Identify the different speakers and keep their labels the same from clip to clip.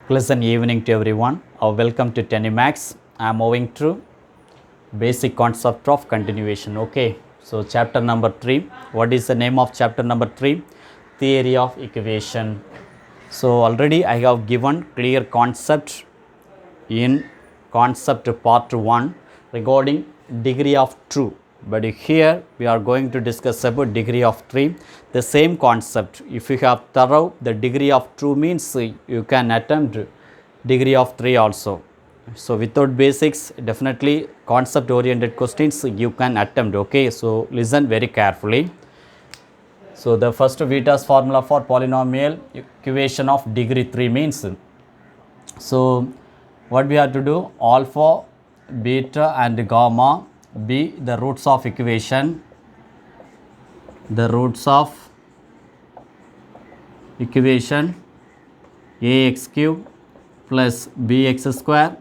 Speaker 1: Pleasant evening to everyone. Welcome to Tenimax. I am moving through basic concept of continuation. Okay, so chapter number 3. What is the name of chapter number 3? Theory of equation. So already I have given clear concept in concept part 1 regarding degree of true, but here we are going to discuss about degree of 3, the same concept. If you have thorough the degree of true means you can attempt degree of 3 also. So without basics, definitely concept oriented questions you can attempt. Okay, so listen very carefully. So the first Vitas formula for polynomial equation of degree 3 means, so what we have to do, alpha, beta and gamma be the roots of equation, the roots of equation ax cube plus bx square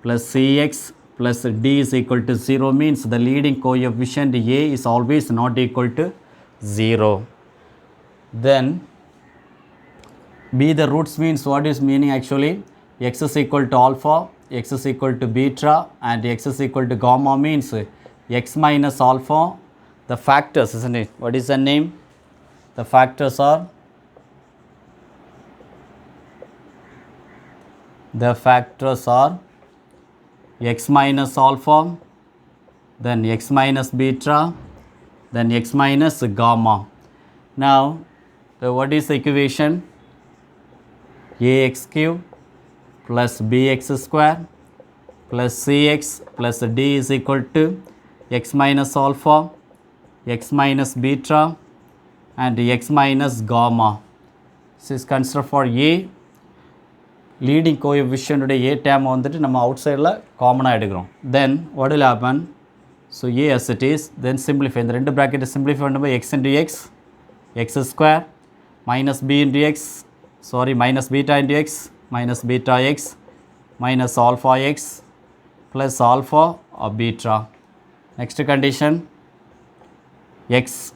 Speaker 1: plus cx plus d is equal to 0 means the leading coefficient a is always not equal to 0. Then be the roots means what is meaning actually, x is equal to alpha, x is equal to beta and x is equal to gamma means x minus alpha, the factors, isn't it? What is the name? The factors are x minus alpha, then x minus beta, then x minus gamma. Now what is the equation? Ax cube plus bx square plus cx plus d is equal to x minus alpha, x minus beta and x minus gamma. This is considered for a. Leading coefficient உடைய a term வந்துட்டு நம்ம outsideல காமனாக எடுக்கிறோம். Then what will happen? So a as it is, then simplify. இந்த ரெண்டு bracket simplify பண்ணும்போது x into x, x square minus b into x, minus beta into x, minus beta x minus alpha x plus alpha or beta. Next condition, x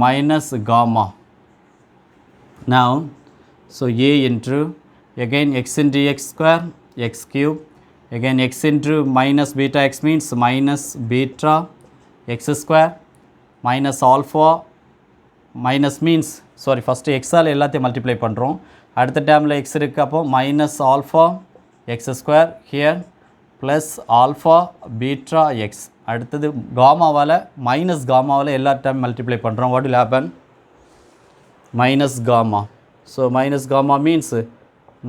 Speaker 1: minus gamma. Now so a into again x into x square, x cube, again x into minus beta x means minus beta x square minus alpha, minus means first x ஆல் எல்லாத்தையும் multiply பண்ணுறோம், அடுத்த டேர்மில் x இருக்கு, அப்போ minus alpha x square here plus alpha beta x, அடுத்தது காமாவால் minus காமாவால் எல்லா டேர்ம் மல்டிப்ளை பண்ணுறோம். What will happen? Minus gamma. So minus gamma means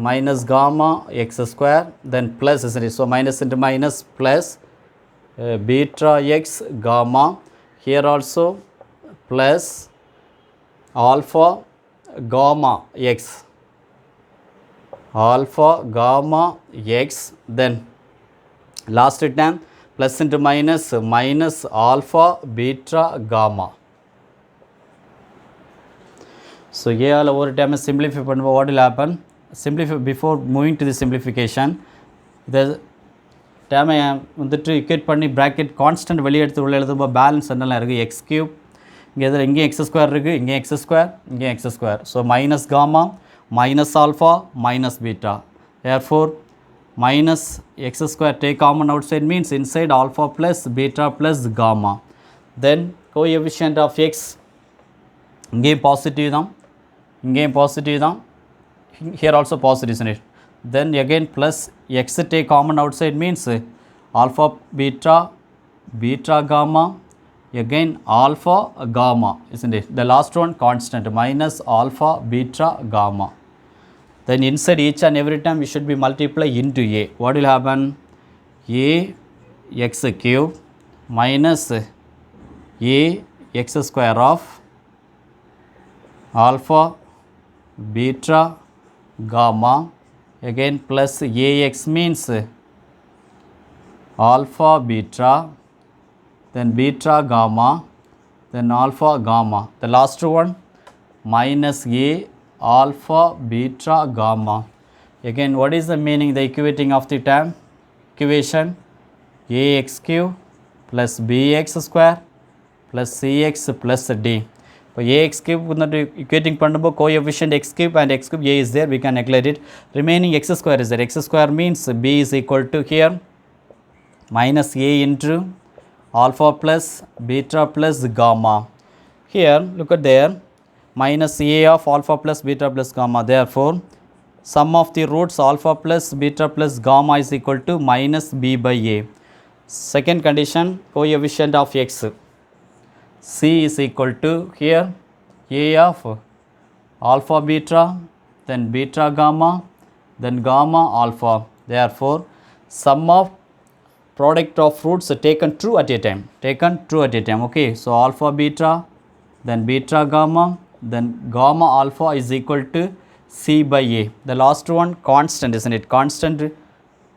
Speaker 1: minus gamma x square, then plus, isn't it? So minus into minus plus beta x gamma, here also plus alpha gamma x, alpha gamma x, then last term plus into minus minus alpha beta gamma. So here all over term simplify பண்ணும்போது what will happen? Simplify. Before moving to the simplification, the term வந்துட்டு equate பண்ணி bracket constant வெளியே எடுத்து உள்ள எழுதும்போது balance என்னெல்லாம் இருக்குது, x cube இங்கே எக்ஸ் ஸ்கொயர் இருக்குது, இங்கே எக்ஸ் ஸ்கொயர், இங்கே x square. So minus gamma minus alpha minus beta, therefore minus x square take common outside means inside alpha plus beta plus gamma. Then coefficient of x இங்கேயும் positive தான், இங்கேயும் positive தான், here also positive, isn't it? Then again plus x take common outside means alpha beta, beta gamma, again alpha gamma, isn't it? The last one constant minus alpha beta gamma. Then inside each and every time we should be multiply into a. What will happen? A x cube minus a x square of alpha beta gamma, again plus ax means alpha beta, then beta gamma, then alpha gamma. The last one minus a alpha beta gamma. Again what is the meaning, the equating of the term equation? Ax cube plus bx square plus cx plus d. இப்போ ax cube வந்துட்டு equating பண்ணும்போது coefficient x cube and x cube a is there, we can neglect it. Remaining x square is there. X square means b is equal to here minus a into alpha plus beta plus gamma. Here look at there, minus a of alpha plus beta plus gamma. Therefore sum of the roots alpha plus beta plus gamma is equal to minus b by a. Second condition, coefficient of x, c is equal to here a of alpha beta, then beta gamma, then gamma alpha. Therefore sum of product of roots taken true at a time, okay. So alpha beta, then beta gamma, then gamma alpha is equal to c by a. The last one constant, isn't it? Constant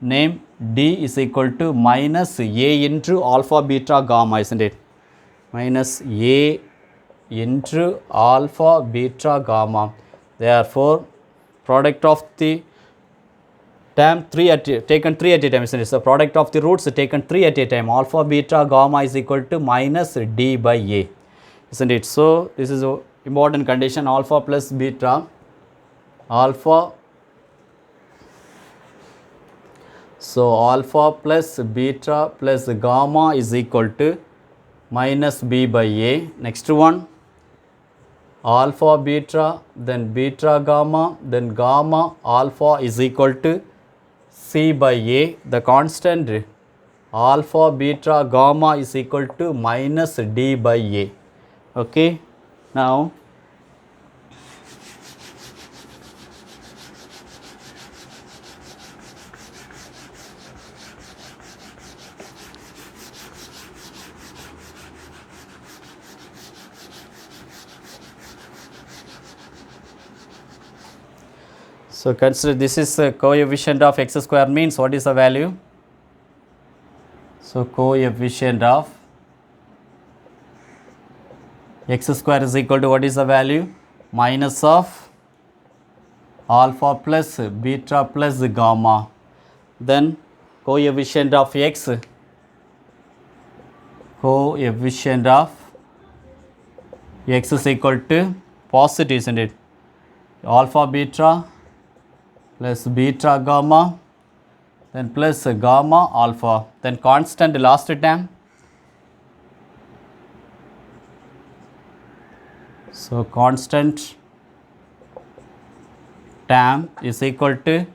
Speaker 1: name d is equal to minus a into alpha beta gamma, isn't it? Minus a into alpha beta gamma. Therefore product of the term taken 3 at a time, isn't it? So product of the roots taken 3 at a time, alpha beta gamma is equal to minus d by a, isn't it? So this is a important condition, alpha plus beta, alpha, so alpha plus beta plus gamma is equal to minus b by a. Next one, alpha beta, then beta gamma, then gamma alpha is equal to c by a. The constant alpha beta gamma is equal to minus d by a, okay. Now so consider this is a coefficient of x square, means what is the value? So coefficient of x square is equal to what is the value? Minus of alpha plus beta plus gamma. Then coefficient of x, coefficient of x is equal to positive, isn't it? Alpha beta plus beta gamma, then plus gamma alpha, then constant last term. So constant term is equal to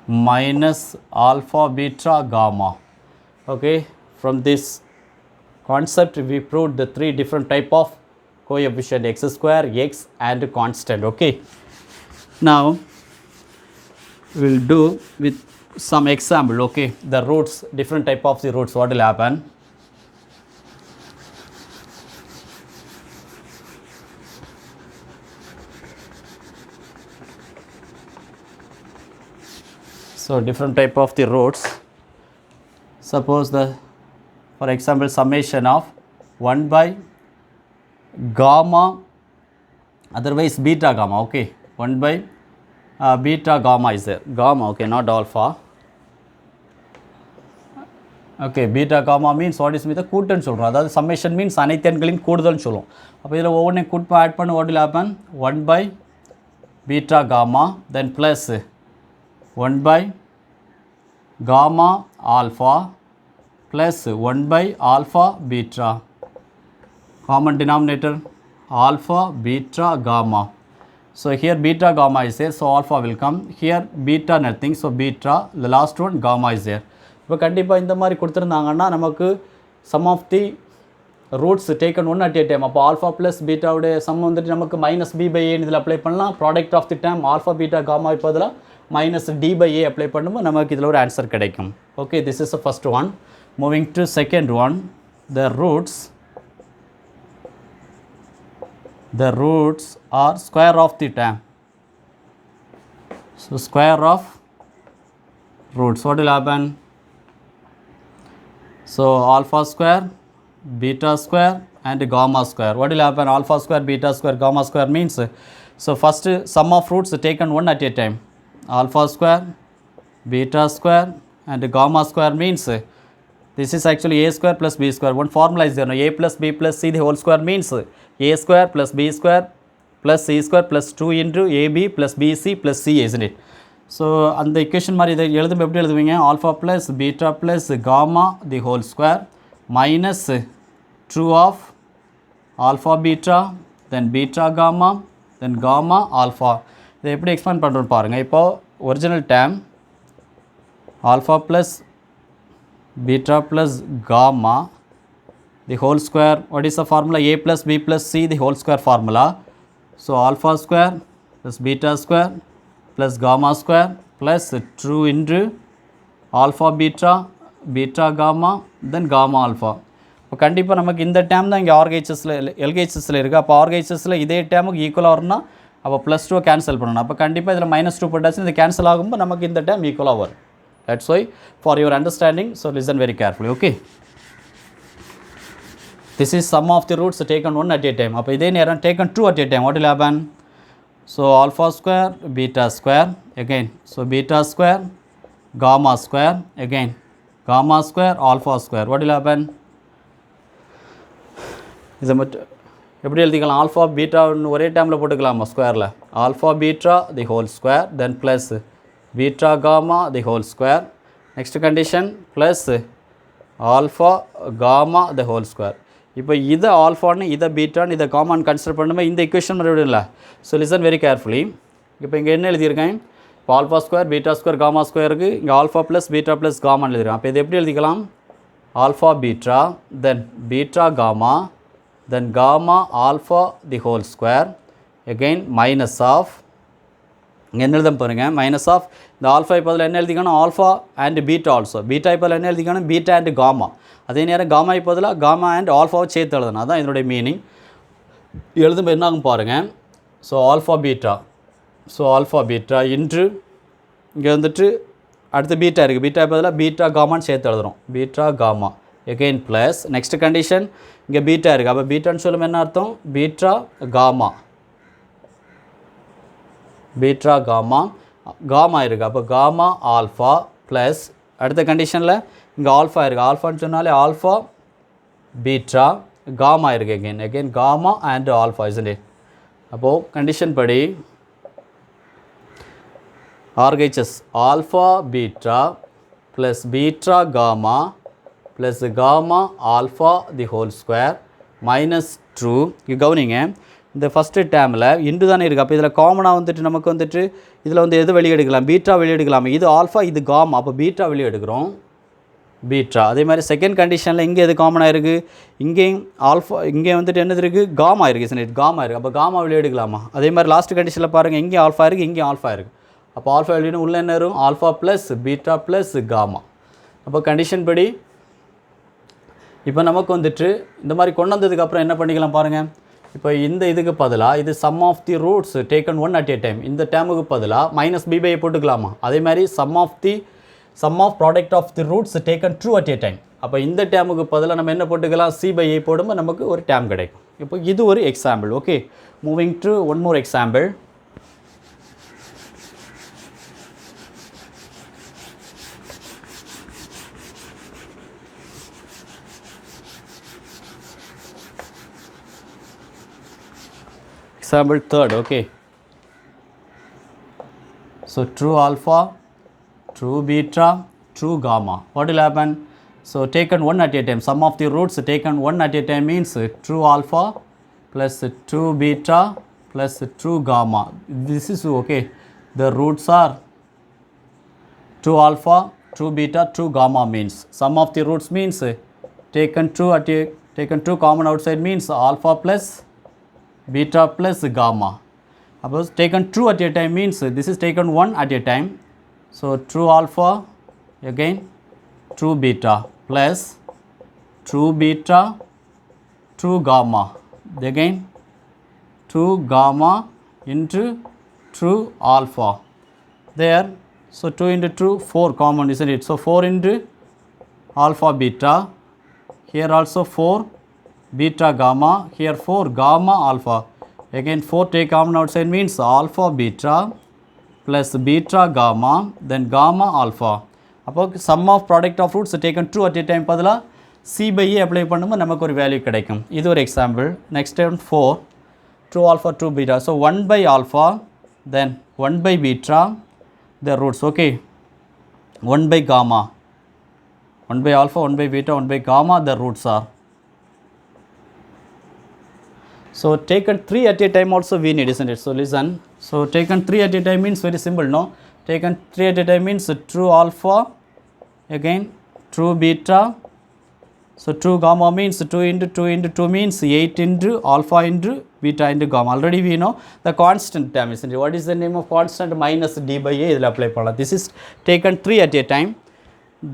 Speaker 1: minus alpha beta gamma, okay. From this concept we proved the 3 different type of coefficient, x square, x and constant, okay. Now we will do with some example, okay. The roots, different type of the roots, what will happen? So different type of the roots. Suppose the, for example, summation of 1 by gamma, otherwise beta gamma, okay. 1 by beta gamma is there, gamma, okay, not alpha, okay. Beta gamma means what is with the கூட்டன்னு சொல்றோம், அதாவது summation means அனைத்து எண்களின் கூடுதல்னு சொல்லுவோம். அப்போ இதில் ஒவ்வொன்றையும் கூட்டு add பண்ண what will happen? 1 by beta gamma, then plus 1 by gamma alpha plus 1 by alpha beta, common denominator alpha beta gamma. So here beta gamma is there, so alpha will come, here beta nothing, so beta, the last one gamma is there. இப்போ கண்டிப்பாக இந்த மாதிரி கொடுத்துருந்தாங்கன்னா நமக்கு sum of the roots taken 1 at a time, அப்போ alpha plus beta உடைய sum வந்துட்டு நமக்கு minus b by a இதில் அப்ளை பண்ணலாம். Product of the term alpha beta gamma இப்போ அதில் minus d by a apply பண்ணும்போது நமக்கு இதில் ஒரு ஆன்சர் கிடைக்கும், okay. This is the first one. Moving to second one, the roots are square of the term. So square of roots, what will happen? So alpha square, beta square and gamma square, what will happen? Alpha square, beta square, gamma square means, so first sum of roots taken 1 at a time, alpha square, beta square and gamma square means This is actually a square plus b square. One formula is there. No? A plus b plus c the whole square means a square plus b square plus c square plus 2 into ab plus bc plus c, isn't it? So அந்த equation மாதிரி இதை எழுதும் எப்படி எழுதுவீங்க? Alpha plus beta plus gamma the whole square minus true of alpha beta then beta gamma then gamma alpha. இதை எப்படி expand பண்ணுறோன்னு பாருங்கள். இப்போது original term alpha plus beta plus gamma the whole square. What is the formula? A plus b plus c the whole square formula. So alpha square plus beta square plus gamma square plus true into alpha beta beta gamma then gamma alpha. இப்போ கண்டிப்பாக நமக்கு இந்த dam தான் இங்கே ஆர்ஹெச்எஸில் எல்ஹெச்எஸில் இருக்குது. அப்போ ஆர்ஹெச்எஸில் இதே டேமுக்கு ஈக்குவலாக வரும்னா அப்போ +2 கேன்சல் பண்ணணும். அப்போ கண்டிப்பாக இதில் -2 போட்டாச்சு இது கேன்சல் ஆகும்போது நமக்கு இந்த டேம் ஈக்குவலாக வரும். That's why for your understanding, so listen very carefully, okay? This is sum of the roots taken one at a time. அப்போ இதே நேரம் taken two at a time. What will happen? So alpha square beta square again. So beta square gamma square again. Gamma square alpha square. What will happen? இதை மட்டும் எப்படி எழுதிக்கலாம்? Alpha பீட்டான்னு ஒரே டைமில் போட்டுக்கலாமா ஸ்கொயரில்? Alpha beta the whole square then plus beta gamma the whole square. Next condition plus alpha gamma the whole square. இப்போ இதை ஆல்ஃபான்னு இதை பீட்டான்னு இதை காமான்னு கன்சிடர் பண்ணும்போது இந்த இக்குவேஷன் மறுபடியும் இல்லை. So listen very carefully. இப்போ இங்கே என்ன எழுதியிருக்கேன்? இப்போ alpha square beta square gamma ஸ்கொயருக்கு இங்கே ஆல்ஃபா ப்ளஸ் பீட்டா ப்ளஸ் காமான்னு எழுதிருக்கேன். அப்போ இது எப்படி எழுதிக்கலாம்? Alpha beta then beta gamma then gamma alpha the whole square again minus of இங்கே என்ன எழுத பாருங்கள் மைனஸ் ஆஃப் இந்த ஆல்ஃபா இப்போ அதில் என்ன எழுதிக்கணும்? Alpha and beta also. Beta இப்போ என்ன எழுதிக்கணும்? Beta and gamma. அதே நேரம் காமா இப்போ அதில் காமா அண்ட் ஆல்ஃபாவை சேர்த்து எழுதணும். அதான் இதனுடைய மீனிங். எழுதும்போது என்ன ஆகும் பாருங்கள். So alpha beta so alpha beta into இங்கே வந்துட்டு அடுத்து பீட்டா இருக்குது. பீட்டா இப்போ அதில் பீட்டா காமான்னு சேர்த்து எழுதுகிறோம். Beta gamma again plus next condition இங்கே பீட்டா இருக்குது. அப்போ பீட்டான்னு சொல்லும் என்ன அர்த்தம்? Beta gamma beta gamma gamma இருக்குது. அப்போ காமா ஆல்ஃபா ப்ளஸ் அடுத்த கண்டிஷனில் இங்கே ஆல்ஃபா இருக்குது. ஆல்ஃபான்னு சொன்னாலே ஆல்ஃபா பீட்டா காமா இருக்குது. again gamma and alpha isn't it? அப்போது கண்டிஷன் படி RHS alpha beta plus beta gamma plus gamma alpha the whole square minus true. இங்கே கவனிங்க இந்த ஃபஸ்ட்டு டேமில் இன்டு தானே இருக்குது. அப்போ இதில் காமனாக வந்துட்டு நமக்கு வந்துட்டு இதில் வந்து எது வெளியே எடுக்கலாம்? பீட்டா வெளியே எடுக்கலாம். இது ஆல்ஃபா இது காமா. அப்போ பீட்டா வெளியே எடுக்கிறோம் பீட்டா. அதே மாதிரி செகண்ட் கண்டிஷனில் இங்கே எது காமனாக இருக்குது? இங்கேயும் ஆல்ஃபா இங்கே வந்துட்டு என்னது இருக்குது? காமா இருக்குது. சரி காமா இருக்குது. அப்போ காமா வெளியே எடுக்கலாமா? அதே மாதிரி லாஸ்ட் கண்டிஷனில் பாருங்கள் இங்கே ஆல்ஃபா இருக்குது இங்கே ஆல்ஃபா இருக்குது. அப்போ ஆல்ஃபா வெளியே உள்ள என்ன வரும்? Alpha plus beta plus gamma. அப்போ கண்டிஷன் படி இப்போ நமக்கு வந்துட்டு இந்த மாதிரி கொண்டு வந்ததுக்கப்புறம் என்ன பண்ணிக்கலாம் பாருங்கள். இப்போ இந்த இதுக்கு பதிலாக இது sum of the roots taken one at a time. இந்த டேமுக்கு பதிலாக மைனஸ் பி பை போட்டுக்கலாமா? அதே மாதிரி sum of product of the roots taken two at a time. அப்போ இந்த டேமுக்கு பதிலாக நம்ம என்ன போட்டுக்கலாம்? சி பை ஏ போடும்போது நமக்கு ஒரு டேம் கிடைக்கும். இப்போ இது ஒரு example. Okay, moving to one more example. Example third, okay. So true alpha, true beta, true gamma. What will happen? So taken one at a time. Sum of the roots taken one at a time means true alpha plus true beta plus true gamma. This is okay. The roots are true alpha, true beta, true gamma means sum of the roots means taken two common outside means alpha plus beta plus gamma. Suppose taken true at a time means this is taken one at a time. So true alpha again true beta plus true beta true gamma again true gamma into true alpha there. So 2 into 2 4 common, isn't it? So 4 into alpha beta, here also 4 beta gamma, here 4 gamma alpha, again 4 take common outside means alpha beta plus beta gamma then gamma alpha. அப்போ sum of product of roots taken two at a time பதிலாக c by a apply பண்ணும்போது நமக்கு ஒரு value கிடைக்கும். இது ஒரு example. Next time 4 true alpha true beta. So 1 by alpha then 1 by beta the roots. Okay, 1 by gamma, 1 by alpha, 1 by beta, 1 by gamma the roots are. So taken 3 at a time also we need, isn't it? So listen, so taken 3 at a time means very simple, no? Taken 3 at a time means true alpha, again true beta. So true gamma means 2 into 2 into 2 means 8 into alpha into beta into gamma. Already we know the constant term, isn't it? What is the name of constant? Minus d by a. Apply pala. This is taken 3 at a time.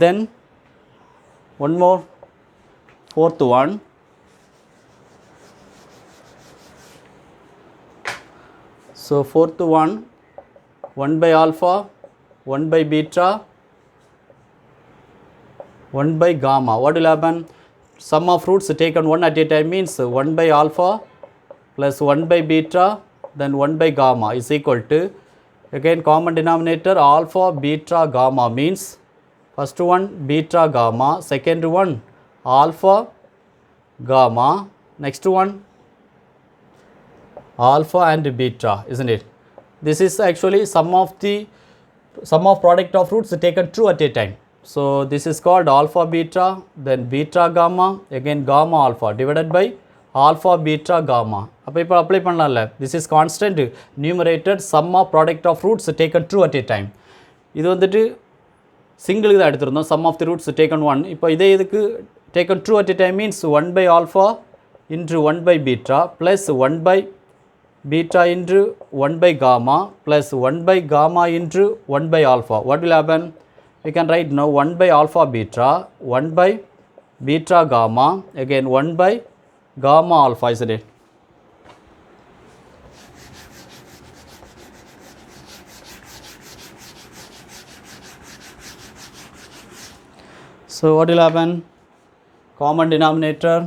Speaker 1: Then one more, fourth one. So fourth one, 1 by alpha, 1 by beta, 1 by gamma. What will happen? Sum of roots taken 1 at a time means 1 by alpha plus 1 by beta then 1 by gamma is equal to, again common denominator, alpha beta gamma means first one beta gamma, second one alpha gamma, next one alpha and beta, isn't it? This is actually sum of product of roots taken true at a time. So this is called alpha beta, then beta gamma, again gamma alpha divided by alpha beta gamma. அப்போ இப்போ apply பண்ணலாம்ல. This is constant numerator sum of product of roots taken true at a time. இது வந்துட்டு சிங்கிளுக்கு தான் எடுத்திருந்தோம், sum of the roots taken 1. இப்போ இதே இதுக்கு taken true at a time means 1 by alpha into 1 by beta plus 1 by beta into 1 by gamma plus 1 by gamma into 1 by alpha. What will happen? We can write now 1 by alpha beta, 1 by beta gamma, again 1 by gamma alpha, isn't it? So what will happen? Common denominator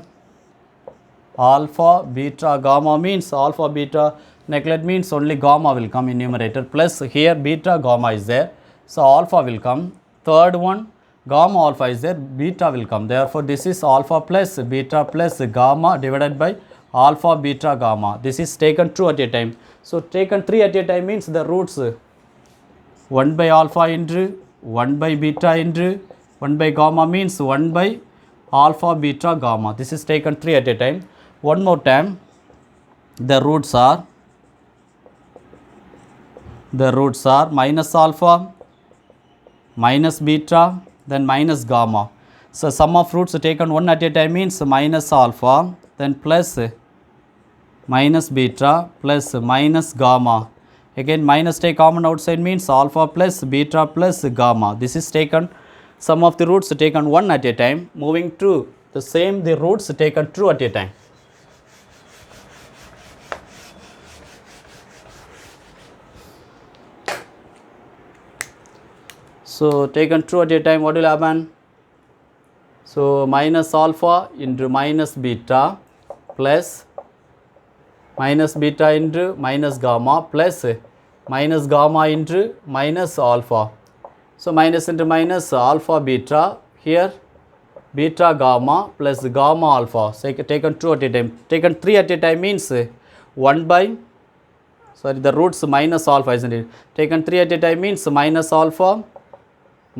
Speaker 1: alpha beta gamma means alpha beta neglect means only gamma will come in numerator, plus here beta gamma is there, so alpha will come. Third one gamma alpha is there, beta will come. Therefore this is alpha plus beta plus gamma divided by alpha beta gamma. This is taken true at a time. So taken 3 at a time means the roots 1 by alpha into 1 by beta into 1 by gamma means 1 by alpha beta gamma. This is taken 3 at a time. One more time, the roots are minus alpha, minus beta, then minus gamma. So sum of roots taken 1 at a time means minus alpha, then plus minus beta plus minus gamma. Again minus take common outside means alpha plus beta plus gamma. This is taken sum of the roots taken 1 at a time. Moving to the same, the roots taken true at a time. So taken true at a time, what will happen? So minus alpha into minus beta plus minus beta into minus gamma plus minus gamma into minus alpha. So minus into minus alpha beta, here beta gamma plus gamma alpha. So taken true at a time. Taken 3 at a time means 1 by, sorry, the roots minus alpha, isn't it? Taken 3 at a time means minus alpha,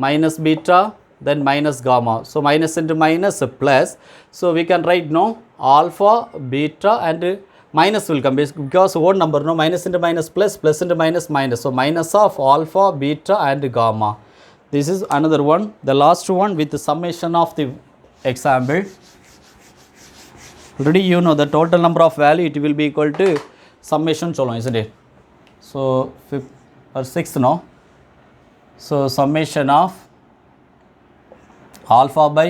Speaker 1: minus beta, then minus gamma. So minus into minus plus. So we can write no alpha, beta and minus will come because odd number, no, minus into minus plus, plus into minus minus. So minus of alpha, beta and gamma. This is another one. The last one with the summation of the example. Already you know the total number of value, it will be equal to summation solon, isn't it? So 5th or 6th, no? So summation of alpha by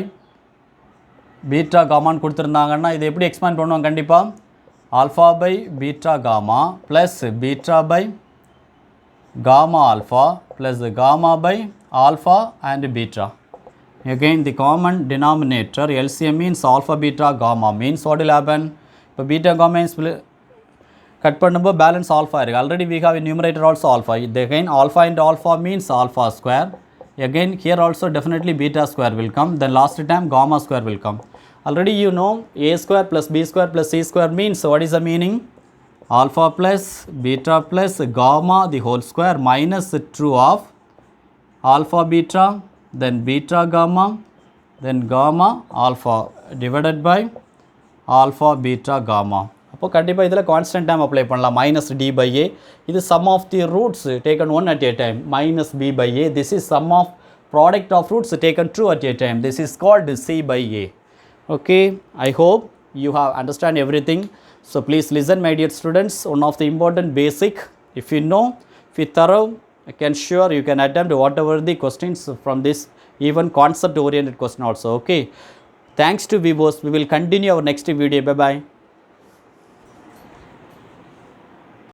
Speaker 1: beta gamma கொடுத்திருந்தாங்கன்னா இது எப்படி expand பண்ணுவோம்? கண்டிப்பா alpha by beta gamma plus beta by gamma alpha plus gamma by alpha and beta. Again the common denominator LCM means alpha beta gamma means what will happen? இப்போ beta gamma is cut பண்ணும்போது balance alpha இருக்குது. Already we have a numerator also alpha. Again alpha into alpha means alpha square. Again here also definitely beta square will come, then last time gamma square will come. Already you know a square plus b square plus c square means what is the meaning? Alpha plus beta plus gamma the whole square minus true of alpha beta, then beta gamma, then gamma alpha divided by alpha beta gamma. அப்போ கண்டிப்பாக இதில் constant time apply பண்ணலாம். Minus d by a, இது sum of the roots taken one at a time. Minus b by a, this is sum of product of roots taken two at a time. This is called c by a. Okay, I hope you have understand everything. So please listen my dear students, one of the important basic, if you know, if you thorough, I can sure you can attempt whatever the questions from this, even concept oriented question also. Okay, thanks to viewers, we will continue our next video. Bye bye.